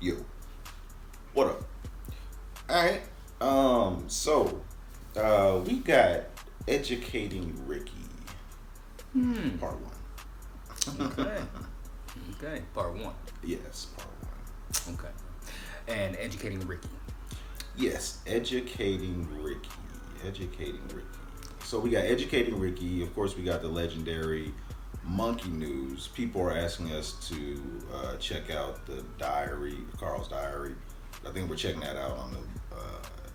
Yo, what up? Alright, we got Educating Ricky, part 1. Okay, part 1. Yes, part 1. Okay. And Educating Ricky. Yes, Educating Ricky. So we got Educating Ricky. Of course, we got the legendary Monkey News. People are asking us to check out the diary, Carl's diary. I think we're checking that out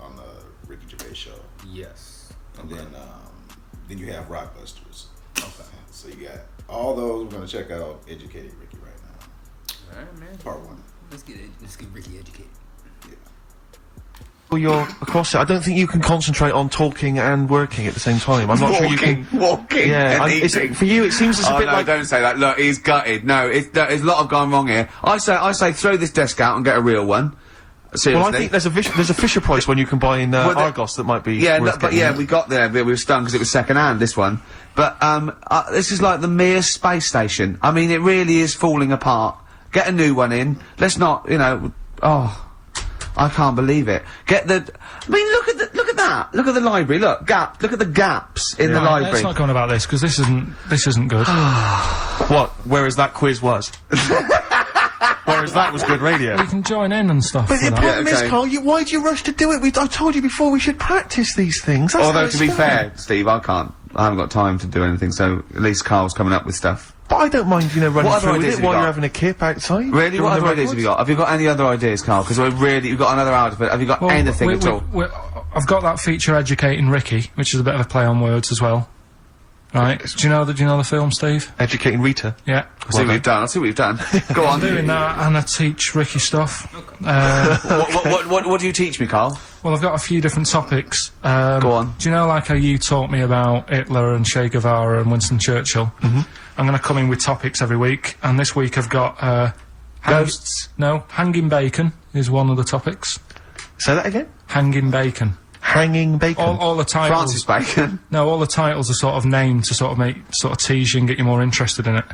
on the Ricky Gervais show. Yes. And then you have Rockbusters. Okay. So you got all those. We're gonna check out Educating Ricky right now. All right, man. Part 1. Let's get Ricky educated. Yeah. Well, you're across it. I don't think you can concentrate on talking and working at the same time. I'm not sure you can. Walking. Yeah, and it's, eating. for you it seems it's a Oh bit no! like. Don't say that. Look, he's gutted. No, there's a lot of gone wrong here. I say, throw this desk out and get a real one. Seriously. Well, I think there's a Fisher Price one you can buy in Argos that might be. Yeah, worth look, but getting. yeah, we got there. We were stunned because it was second hand. This one, but this is like the Mir space station. I mean, it really is falling apart. Get a new one in. Let's not, Oh, I can't believe it. I mean, look at that. Look at the library. Look at the gaps in the library. Let's not go on about this because this isn't good. What? Whereas that quiz was. Whereas that was good radio. We can join in and stuff. But the for that. problem is, okay. Carl, why do you rush to do it? I told you before we should practice these things. That's how Although, it's to be done. fair, Steve, I haven't got time to do anything, so at least Carl's coming up with stuff. But I don't mind, running What other through with ideas it have you while got? you're having a kip outside. Really? doing What the other ideas have records. you got? Have you got any other ideas, Carl? Because we've got another hour, but have you got anything at all? I've got that feature Educating Ricky, which is a bit of a play on words as well. Right? Do you know the film, Steve? Educating Rita. Yeah. I'll see what you've done. Go on. I'm doing that, and I teach Ricky stuff. What do you teach me, Carl? Well, I've got a few different topics. Go on. Do you know, like how you taught me about Hitler and Che Guevara and Winston Churchill? Mm-hmm. I'm going to come in with topics every week, and this week I've got Ghosts? No, hanging bacon is one of the topics. Say that again. Hanging bacon. Hanging bacon. All the titles. Francis Bacon. No, all the titles are sort of named to sort of tease you and get you more interested in it.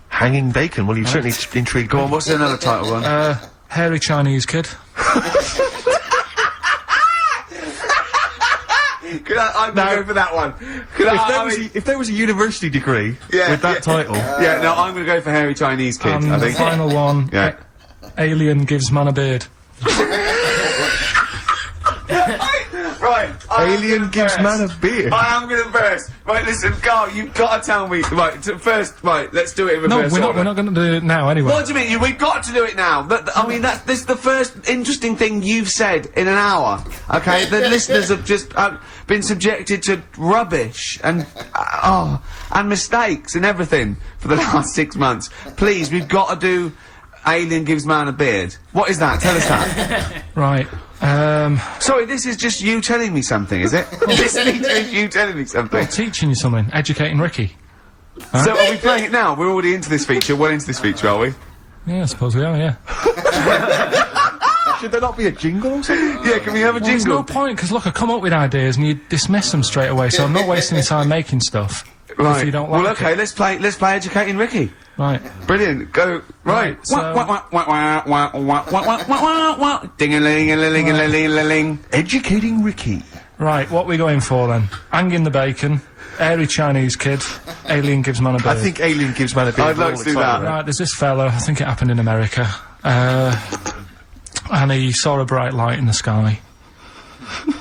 Hanging bacon. Well, you've certainly intrigued Go me. on, what's another title one? Hairy Chinese kid. I'm gonna go for that one. If there was a university degree Yeah, with that yeah. title, Yeah, no, I'm gonna go for Hairy Chinese Kid, And I the think. final one, Yeah. Alien gives man a beard. Right, Alien gives man a beard. I am gonna burst. Right, listen, Carl, you've got to tell me. Right, let's do it in No, reverse we're order. not going to do it now anyway. What do you mean? We've got to do it now. I mean, this is the first interesting thing you've said in an hour. Okay, the listeners have just been subjected to rubbish and mistakes and everything for the last 6 months. Please, we've got to do Alien gives man a beard. What is that? Tell us that. Right. Sorry, this is just you telling me something, is it? Listening to you telling me something. Teaching you something. Educating Ricky. So are we playing it now? We're already into this feature. Well into this feature, are we? Yeah, I suppose we are, yeah. should there not be a jingle or something? Yeah, can we have a Well, there's jingle? no point, because look, I come up with ideas and you dismiss them straight away, so I'm not wasting time making stuff. Right. If you don't like well, okay, it. let's play Educating Ricky. Right. Brilliant. Go. Right. Right, so- Ding-a-ling-a-ling-a-ling-a-ling. Educating Ricky. Right, what we going for then? Hanging the bacon, hairy Chinese kid, alien gives man a beard. I think Alien gives man a beard. I'd like to do that. Right, there's this fella, I think it happened in America, and he saw a bright light in the sky.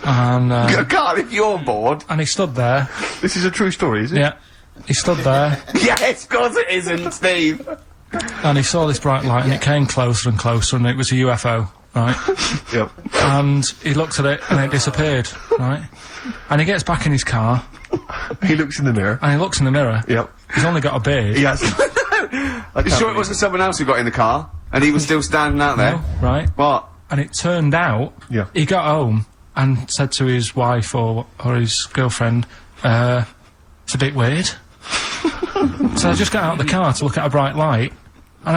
And, God, if you're bored. and he stood there, This is a true story, is it? yeah, he stood there, Yes, of course it isn't, Steve. and he saw this bright light, and it came closer and closer, and it was a UFO, right? Yep. And he looked at it, and it disappeared, right? And he gets back in his car, He looks in the mirror. and he looks in the mirror. Yep. He's only got a beard. He hasn't. You sure it wasn't someone else who got in the car? And he was still standing out there? No, right? What? And it turned out, Yeah. he got home and said to his wife or his girlfriend, it's a bit weird. So I just got out of the car to look at a bright light, and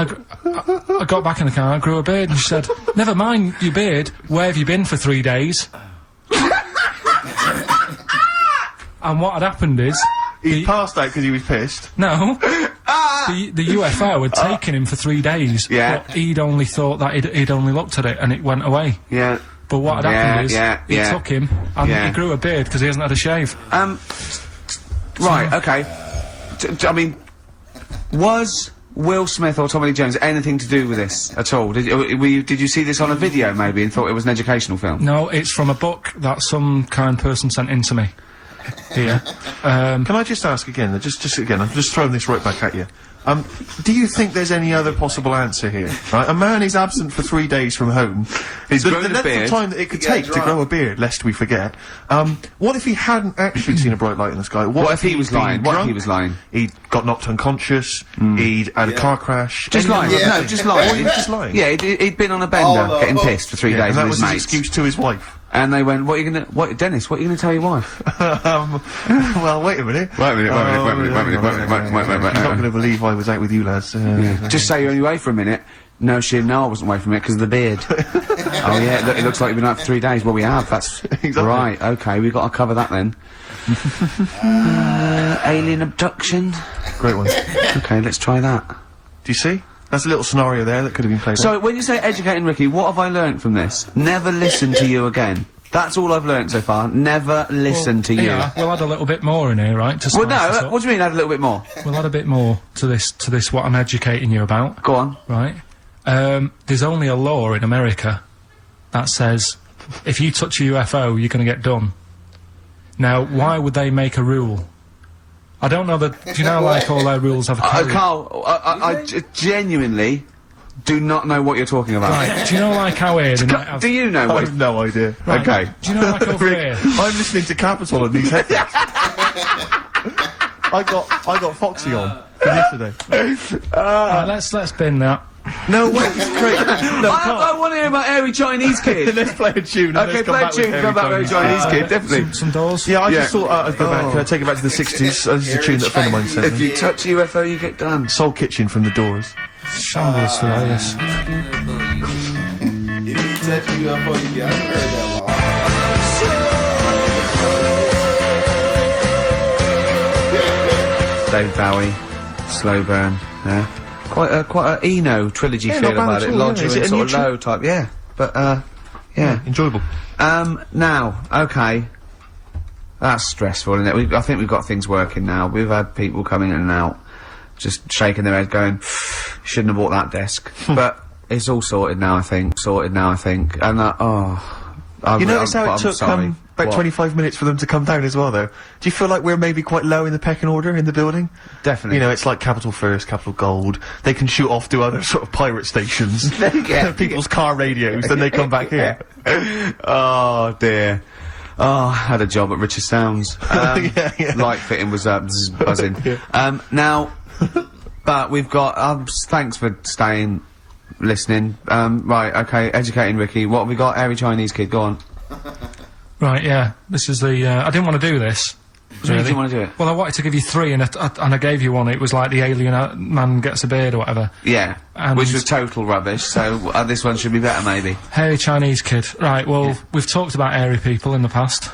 I got back in the car, I grew a beard, and she said, never mind your beard, where have you been for 3 days? And what had happened is, He passed out because he was pissed. no, the UFO had taken him for 3 days. Yeah. But he'd only thought that he'd only looked at it and it went away. Yeah. But what had happened is, he took him and Yeah. he grew a beard because he hasn't had a shave. Right, okay. I mean, was Will Smith or Tommy Lee Jones anything to do with this at all? Did you see this on a video maybe and thought it was an educational film? No, it's from a book that some kind person sent in to me. Here. Can I just ask again, just again, I'm just throwing this right back at you. Do you think there's any other possible answer here? Right, a man is absent for 3 days from home. He's the grown a length beard. of time that it could take to grow a beard, lest we forget. What if he hadn't actually seen a bright light in the sky? What if he was he'd been lying? What if drunk? he was lying? He'd got knocked unconscious. He'd had a car crash. Just lying. Yeah. No, just lying. Or he was just lying. Yeah, he'd been on a bender, Oh, getting pissed for 3 days And that with was his his mates. excuse to his wife. And they went, Dennis, what are you gonna tell your wife? Well, wait a minute. Wait a minute. You're not going to believe I was out with you, lads. Just say you're only away for a minute. No, I wasn't away from it because of the beard. Oh yeah, it looks like you've been out for 3 days. Well, we have, that's... Exactly. Right, okay, we've got to cover that then. Alien abduction. Great one. Okay, let's try that. Do you see? That's a little scenario there that could have been played out. So, when you say educating Ricky, what have I learnt from this? Never listen to you again. That's all I've learnt so far. Never listen to you. Yeah, we'll add a little bit more in here, right? To Well, spice this no, up. what do you mean add a little bit more? We'll add a bit more to this what I'm educating you about, Go on. right? There's only a law in America that says if you touch a UFO, you're going to get done. Now, why would they make a rule? I don't know that. Do you know, like, all their rules have a caveat? Carl, I genuinely do not know what you're talking about. Right, do you know, like, how here they might have... Do you know I what... have no idea. Right, Okay. do you know, like, over here... I'm listening to Capital on these headphones. I got Foxy on from yesterday. Right, let's bin that. No, wait, it's great. No, I want to hear about Airy Chinese Kid. let's play a tune. and Okay, let's come play a back with tune, come back with Harry Airy Chinese Kid, definitely. Some doors. Yeah, I Yeah. just thought I'd go back, take it back to the 60s. This is a tune that a friend of mine sent If me. you touch a UFO, you get done. Soul Kitchen from The Doors. Shambles for that, yes. If you touch a UFO, you get. I haven't heard that long. David Bowie, Slow Burn, yeah. Quite a Eno trilogy Yeah, feel not bad about at it. all, Lodger yeah. Is it and a sort of neutral? low type, yeah. But, yeah. Enjoyable. Now, okay. That's stressful, isn't it? I think we've got things working now. We've had people come in and out, just shaking their head going, shouldn't have bought that desk. But it's all sorted now, I think. And, You notice how I'm it took sorry. about What? 25 minutes for them to come down as well, though? Do you feel like we're maybe quite low in the pecking order in the building? Definitely. You know, it's like Capital First, Capital Gold. They can shoot off to other sort of pirate stations. Yeah. People's car radios, then they come back here. Oh dear. Oh, I had a job at Richard Sounds. Yeah. Light fitting was buzzing. Now, but we've got. Thanks for staying, listening. Right, okay. Educating Ricky. What have we got? Airy Chinese Kid. Go on. Right, yeah. This is the... I didn't want to do this. Do you want to do it? Well, I wanted to give you three, and I gave you one. It was like the alien man gets a beard or whatever. Yeah. And- Which was total rubbish. So this one should be better, maybe. Hairy Chinese kid. Right, well, we've talked about hairy people in the past,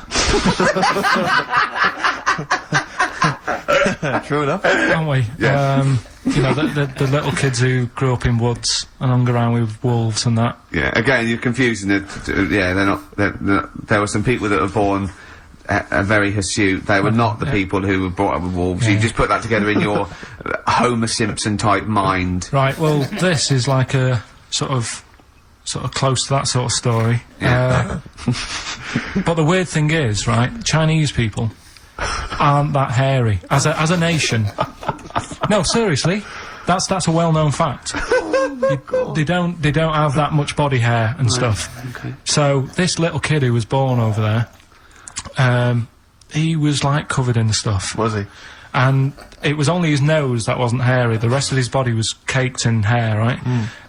True enough. haven't we? Yeah. You know, the little kids who grew up in woods and hung around with wolves and that. Yeah. Again, you're confusing it. Yeah, they're not. There were some people that were born. Very hirsute. They were not the people who were brought up with wolves. You Yeah. just put that together in your Homer Simpson type mind. Right, well, this is like a sort of close to that sort of story. But the weird thing is, right, Chinese people aren't that hairy as a nation. No, seriously, that's a well-known fact. They don't have that much body hair and stuff. Okay. So this little kid who was born over there, he was like covered in stuff. Was he? And it was only his nose that wasn't hairy. The rest of his body was caked in hair, right?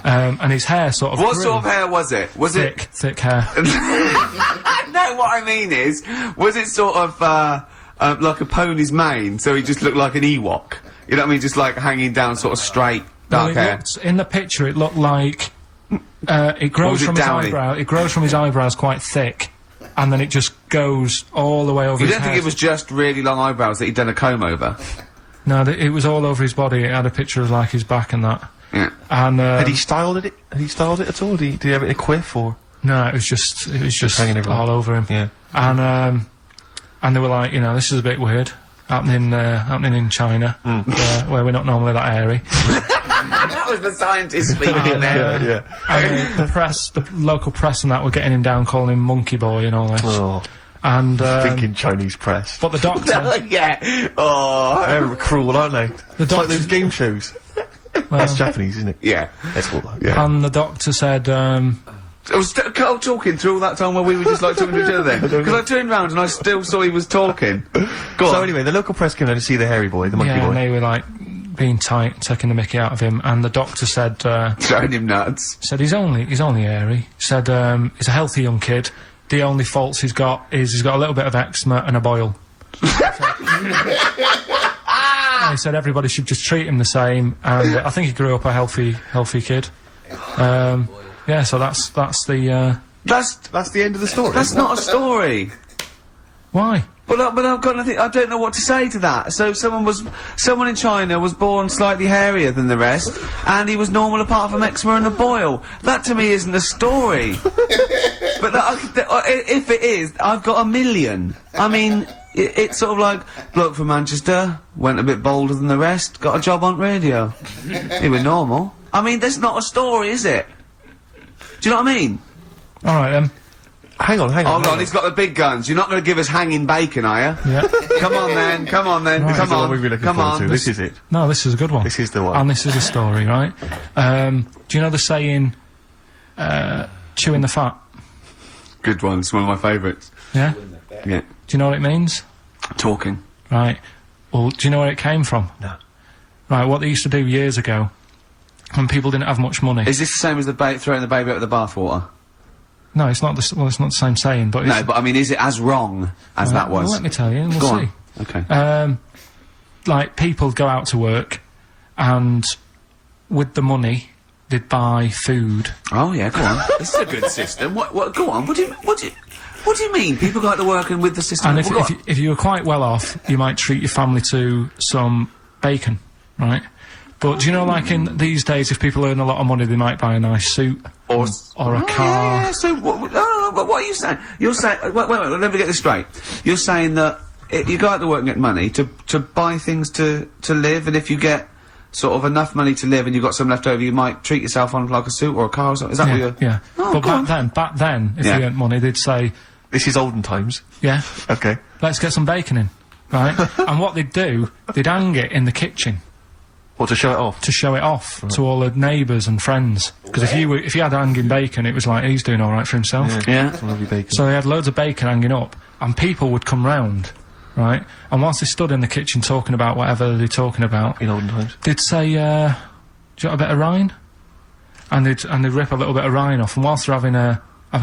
And his hair sort of What grew. sort of hair was it? Was Thick hair. No, what I mean is, was it sort of like a pony's mane? So he just looked like an Ewok. You know what I mean? Just like hanging down, sort of straight, dark Well, hair. in the picture, it looked like it grows was it from his downy? eyebrow. It grows from his eyebrows quite thick, and then it just goes all the way over You his don't think head. it was just really long eyebrows that he'd done a comb over? No, it was all over his body. It had a picture of, like, his back and that. Yeah. And, Had he styled it? Had he styled it at all? Did he have it in a quiff or? no, it was just hanging everywhere. all over him. Yeah. And they were like, you know, this is a bit weird. Happening in China, where we're not normally that airy. That was the scientist speaking there. Yeah. And the local press and that were getting him down, calling him Monkey Boy and all this. Oh, And, thinking Chinese press. but the doctor, Yeah. Oh. They're cruel, aren't they? It's like doctor- those game shows. That's Japanese, isn't it? Yeah. That's all. Yeah. and the doctor said, I was Carl talking through all that time while we were just like talking to each other then. Because I turned round and I still saw he was talking. Go So on. anyway, the local press came down to see the hairy boy, the monkey yeah, boy. and they were like being tight, taking the mickey out of him, and the doctor said, Showing him nuts. he's only airy. Said, he's a healthy young kid. The only faults he's got is he's got a little bit of eczema and a boil. And he said everybody should just treat him the same, and I think he grew up a healthy kid. Yeah, so that's the, That's the end of the story. That's not a story. why? But I've got nothing. I don't know what to say to that. So someone in China was born slightly hairier than the rest, and he was normal apart from eczema and a boil. That to me isn't a story. But if it is, I've got a million. I mean, it's sort of like bloke from Manchester went a bit bolder than the rest, got a job on radio. He was normal. I mean, that's not a story, is it? Do you know what I mean? Alright then. Hang on. Hold on, he's got the big guns. You're not going to give us hanging bacon, are you? Yeah. Come on then, come on then, Right. This is come the one on, we've been looking come forward on. to. This is it. No, this is a good one. This is the one. And this is a story, right? Do you know the saying, chewing the fat? Good one, it's one of my favourites. Yeah? Yeah. Do you know what it means? Talking. Right. Well, do you know where it came from? No. Right, what they used to do years ago, when people didn't have much money. Is this the same as throwing the baby out of the bathwater? No, it's not it's not the same saying, but it's... No, but I mean, is it as wrong as that was? Well, let me tell you, and we'll Go see. on. Okay. Like, people go out to work, and with the money, they'd buy food. Oh yeah, go on. This is a good system. What? Go on. What do you mean? People go out to work and with the system. And if you were quite well off, you might treat your family to some bacon, right? But do you know, like in these days, if people earn a lot of money, they might buy a nice suit or a car. Yeah. So what are you saying? You're saying wait. Let me get this straight. You're saying that you go out to work and get money to buy things to live, and if you get sort of enough money to live and you've got some left over, you might treat yourself on like a suit or a car or something. Is that what you're... Yeah. Oh, but go on. back then, if Yeah. you earned money, they'd say, This is olden times. yeah, Okay. let's get some bacon in, right? And what they'd do, they'd hang it in the kitchen Or to show it off. to show it off to all the neighbours and friends. Because if you had hanging bacon, it was like, he's doing all right for himself. Yeah. Some lovely bacon. So they had loads of bacon hanging up, and people would come round, right? And whilst they stood in the kitchen talking about whatever they're talking about, in olden times. they'd say, do you want a bit of rind? And they'd rip a little bit of rind off, and whilst they're having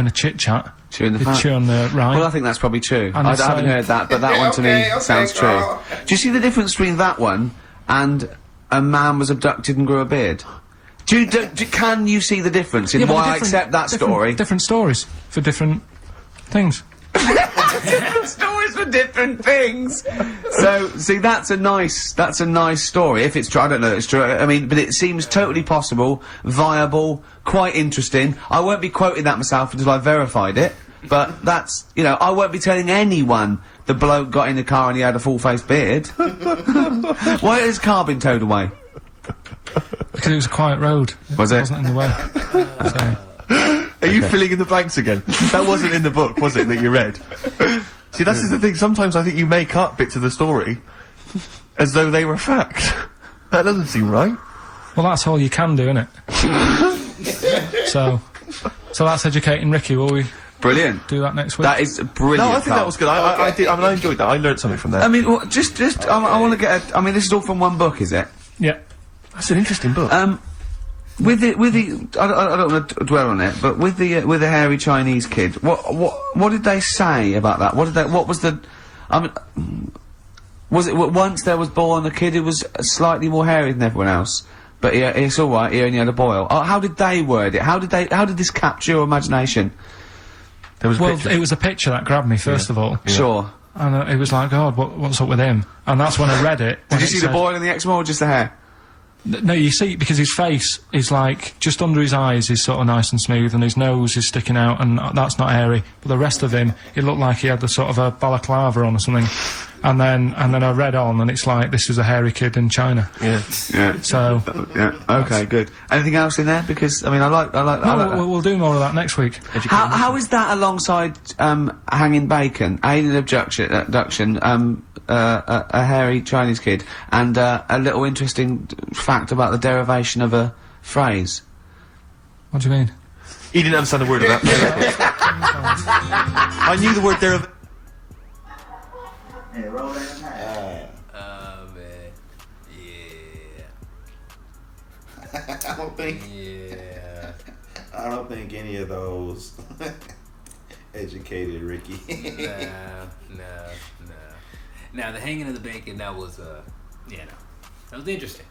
a chit-chat, Chewing the they'd fat. chew on the rind. Well, I think that's probably true. And I it's haven't like- heard that, but that one to me sounds true. Carl. Do you see the difference between that one and a man was abducted and grew a beard? Can you see the difference in Yeah, but why I different- accept that story? Different stories for different things. Different stories for different things. So, see, that's a nice story. If it's true, I don't know if it's true. I mean, but it seems totally possible, viable, quite interesting. I won't be quoting that myself until I've verified it. But that's, you know, I won't be telling anyone the bloke got in the car and he had a full-faced beard. Why has his car been towed away? Because it was a quiet road. Was it? Wasn't in the way. So, Are you filling in the blanks again? That wasn't in the book, was it, that you read? See, that's the thing. Sometimes I think you make up bits of the story as though they were fact. That doesn't seem right. well, that's all you can do, innit? So that's educating Ricky. Will we Brilliant. do that next week? That is brilliant. No, I think Carl. that was good. I did. I mean, I enjoyed that. I learned something from I that. mean, I want to get I mean, this is all from one book, is it? Yeah. That's an interesting book. With the, I don't want to dwell on it, but with the hairy Chinese kid, what did they say about that? What was the, I mean, was it, once there was born a kid who was slightly more hairy than everyone else, but it's alright, he only had a boil. How did they word it? How did this capture your imagination? There was a Well, picture. it was a picture that grabbed me, first of all. Sure. And it was like, God, what's up with him? And that's when I read it. Did you see the boil in the eczema or just the hair? No, you see, because his face is like, just under his eyes is sort of nice and smooth, and his nose is sticking out, and that's not hairy. But the rest of him, it looked like he had the sort of a balaclava on or something. And then I read on, and it's like, this is a hairy kid in China. Yeah. Yeah. So, Yeah. Okay, good. Anything else in there? Because, I mean, I like no, that. we'll do more of that next week. How is that alongside hanging bacon, alien abduction, a hairy Chinese kid, and a little interesting fact about the derivation of a phrase? What do you mean? He didn't understand a word of that. I knew the word there. Oh man, yeah, I don't think. yeah. I don't think any of those educated Ricky. No. Now the hanging of the bacon, that was that was interesting.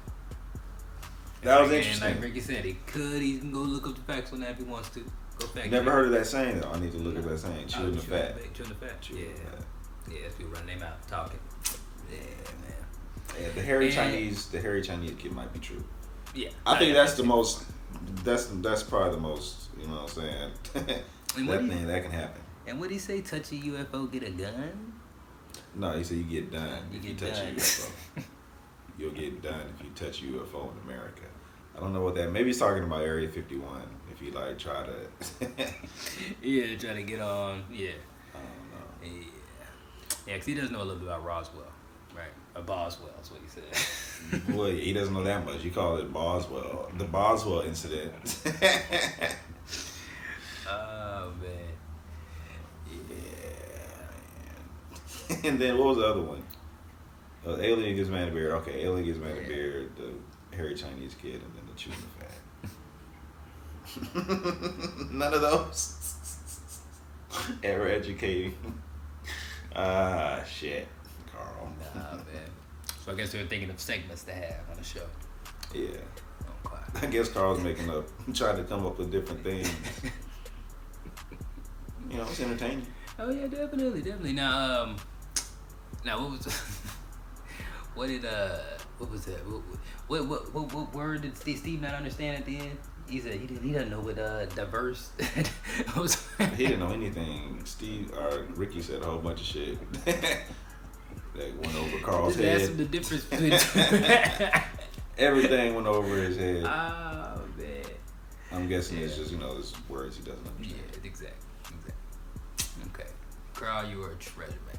That was And interesting. like Ricky said, he can go look up the facts on that if he wants to. Go fact Never check. heard of that saying though. I need to look at that saying. Chewing the fat. Chewing the fat. Chewing Yeah. the fat. Yeah, if you run their mouth talking. Yeah, man. Yeah, the hairy And- Chinese kid might be true. Yeah. I think that's the most. That's probably the most. You know what I'm saying? And that what thing that can happen. And what did he say? Touch a UFO, get a gun? No, he said you get done You if you get touch a done. UFO. You'll get done if you touch a UFO in America. I don't know what that. Maybe he's talking about Area 51. If you like try to. Yeah, trying to get on. Yeah. I don't know. Yeah. Yeah, because he doesn't know a little bit about Roswell. Right. Or Boswell, is what he said. Boy, he doesn't know that much. You call it Boswell. The Boswell incident. Oh, man. Yeah. And then what was the other one? Alien gets man a beard. Okay, Alien gets man a beard. The hairy Chinese kid, and then the chewing the fat. None of those. Ever educating. Shit, Carl. Nah, man. So I guess they were thinking of segments to have on the show. Yeah. Okay. I guess Carl's trying to come up with different things. You know, it's entertaining. Oh yeah, definitely. Now what was what was that? What word did Steve not understand at the end? He said he doesn't know what diverse was. He didn't know anything. Ricky said a whole bunch of shit that went over Carl's Just ask him head. the difference between. Everything went over his head. Oh man. I'm guessing it's just there's words he doesn't understand. Yeah, exactly. Okay, Carl, you are a treasure, man.